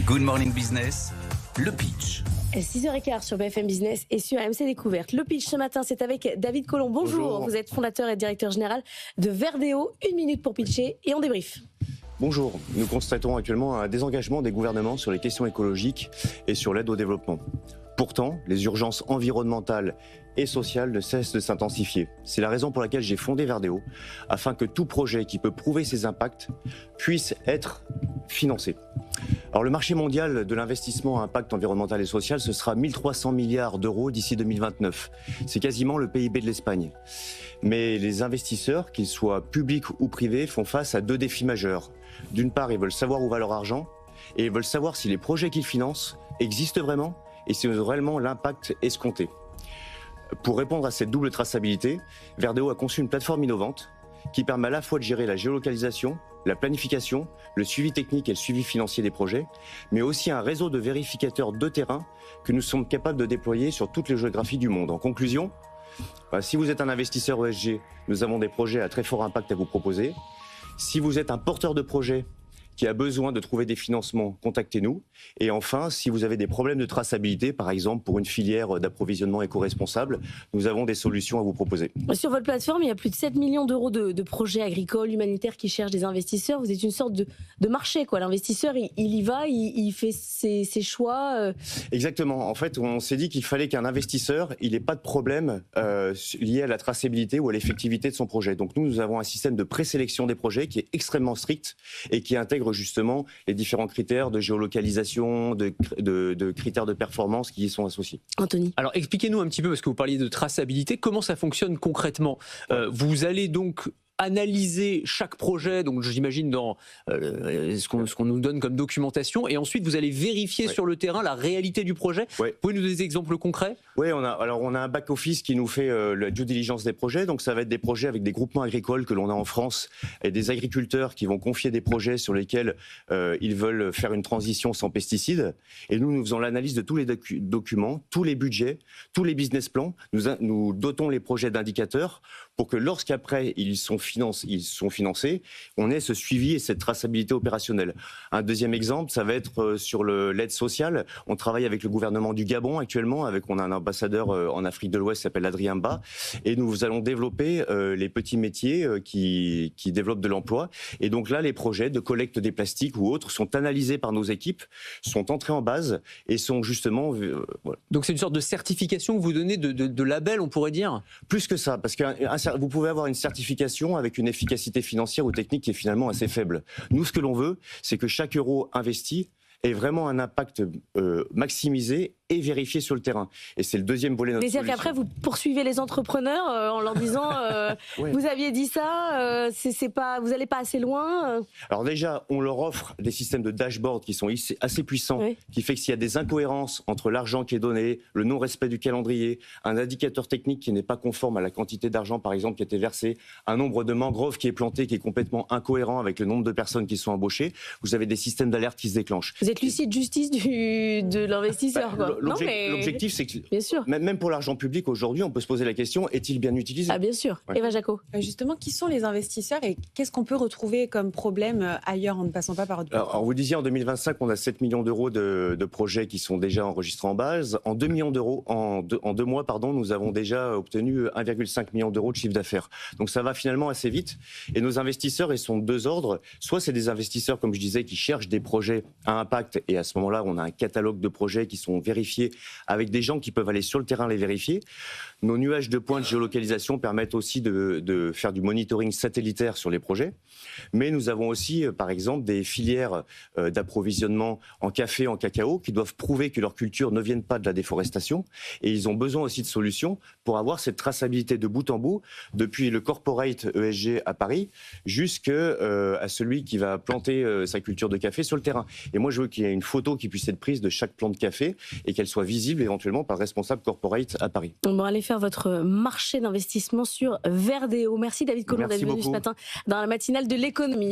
Good Morning Business, le pitch. 6h15 sur BFM Business et sur AMC Découverte. Le pitch ce matin, c'est avec David Collomb. Bonjour. Vous êtes fondateur et directeur général de Verdéo. 1 minute pour pitcher et on débrief. Bonjour, nous constatons actuellement un désengagement des gouvernements sur les questions écologiques et sur l'aide au développement. Pourtant, les urgences environnementales et sociales ne cessent de s'intensifier. C'est la raison pour laquelle j'ai fondé Verdéo, afin que tout projet qui peut prouver ses impacts puisse être financé. Alors le marché mondial de l'investissement à impact environnemental et social, ce sera 1300 milliards d'euros d'ici 2029. C'est quasiment le PIB de l'Espagne. Mais les investisseurs, qu'ils soient publics ou privés, font face à deux défis majeurs. D'une part, ils veulent savoir où va leur argent et ils veulent savoir si les projets qu'ils financent existent vraiment et si ont réellement l'impact escompté. Pour répondre à cette double traçabilité, Verdéo a conçu une plateforme innovante qui permet à la fois de gérer la géolocalisation, la planification, le suivi technique et le suivi financier des projets, mais aussi un réseau de vérificateurs de terrain que nous sommes capables de déployer sur toutes les géographies du monde. En conclusion, si vous êtes un investisseur ESG, nous avons des projets à très fort impact à vous proposer. Si vous êtes un porteur de projet qui a besoin de trouver des financements, contactez-nous. Et enfin, si vous avez des problèmes de traçabilité, par exemple pour une filière d'approvisionnement éco-responsable, nous avons des solutions à vous proposer. Sur votre plateforme, il y a plus de 7 millions d'euros de projets agricoles, humanitaires qui cherchent des investisseurs. Vous êtes une sorte de marché, quoi. L'investisseur, il y va, il fait ses choix. Exactement. En fait, on s'est dit qu'il fallait qu'un investisseur, il n'ait pas de problème lié à la traçabilité ou à l'effectivité de son projet. Donc nous avons un système de présélection des projets qui est extrêmement strict et qui intègre justement les différents critères de géolocalisation, de critères de performance qui y sont associés. Anthony. Alors expliquez-nous un petit peu, parce que vous parliez de traçabilité, comment ça fonctionne concrètement. Vous allez donc analyser chaque projet, donc j'imagine dans ce qu'on nous donne comme documentation, et ensuite vous allez vérifier sur le terrain la réalité du projet. Vous pouvez nous donner des exemples concrets? Oui, on a un back-office qui nous fait la due diligence des projets, donc ça va être des projets avec des groupements agricoles que l'on a en France, et des agriculteurs qui vont confier des projets sur lesquels ils veulent faire une transition sans pesticides, et nous faisons l'analyse de tous les documents, tous les budgets, tous les business plans, nous dotons les projets d'indicateurs pour que lorsqu'après ils sont financés, on ait ce suivi et cette traçabilité opérationnelle. Un deuxième exemple, ça va être sur l'aide sociale. On travaille avec le gouvernement du Gabon actuellement, on a un ambassadeur en Afrique de l'Ouest qui s'appelle Adrien Ba, et nous allons développer les petits métiers qui développent de l'emploi. Et donc là, les projets de collecte des plastiques ou autres sont analysés par nos équipes, sont entrés en base et sont justement... voilà. Donc c'est une sorte de certification que vous donnez, de label, on pourrait dire? Plus que ça, parce que vous pouvez avoir une certification avec une efficacité financière ou technique qui est finalement assez faible. Nous, ce que l'on veut, c'est que chaque euro investi ait vraiment un impact maximisé et vérifié sur le terrain. Et c'est le deuxième volet de notre solution. C'est-à-dire qu'après, vous poursuivez les entrepreneurs en leur disant vous aviez dit ça, vous n'allez pas assez loin. Alors déjà, on leur offre des systèmes de dashboard qui sont assez puissants, qui fait que s'il y a des incohérences entre l'argent qui est donné, le non-respect du calendrier, un indicateur technique qui n'est pas conforme à la quantité d'argent, par exemple, qui a été versé, un nombre de mangroves qui est planté, qui est complètement incohérent avec le nombre de personnes qui sont embauchées, vous avez des systèmes d'alerte qui se déclenchent. Vous êtes l'huissier de justice de l'investisseur, quoi. L'objectif, c'est que bien sûr. Même pour l'argent public aujourd'hui, on peut se poser la question, est-il bien utilisé? Ah bien sûr. Eva Jaco. Justement, qui sont les investisseurs et qu'est-ce qu'on peut retrouver comme problème ailleurs en ne passant pas par votre plateforme? Alors, vous disiez en 2025, on a 7 millions d'euros de projets qui sont déjà enregistrés en base. En 2 millions d'euros, en deux mois, nous avons déjà obtenu 1,5 million d'euros de chiffre d'affaires. Donc ça va finalement assez vite. Et nos investisseurs, ils sont de deux ordres. Soit c'est des investisseurs, comme je disais, qui cherchent des projets à impact, et à ce moment-là, on a un catalogue de projets qui sont vérifiés avec des gens qui peuvent aller sur le terrain les vérifier. Nos nuages de points de géolocalisation permettent aussi de faire du monitoring satellitaire sur les projets. Mais nous avons aussi, par exemple, des filières d'approvisionnement en café, en cacao, qui doivent prouver que leurs cultures ne viennent pas de la déforestation. Et ils ont besoin aussi de solutions pour avoir cette traçabilité de bout en bout, depuis le corporate ESG à Paris, jusqu'à celui qui va planter sa culture de café sur le terrain. Et moi, je veux qu'il y ait une photo qui puisse être prise de chaque plant de café et qu'elle soit visible éventuellement par le responsable corporate à Paris. On va aller faire votre marché d'investissement sur Verdéo. Merci David Collomb d'être venu ce matin dans la matinale de l'économie.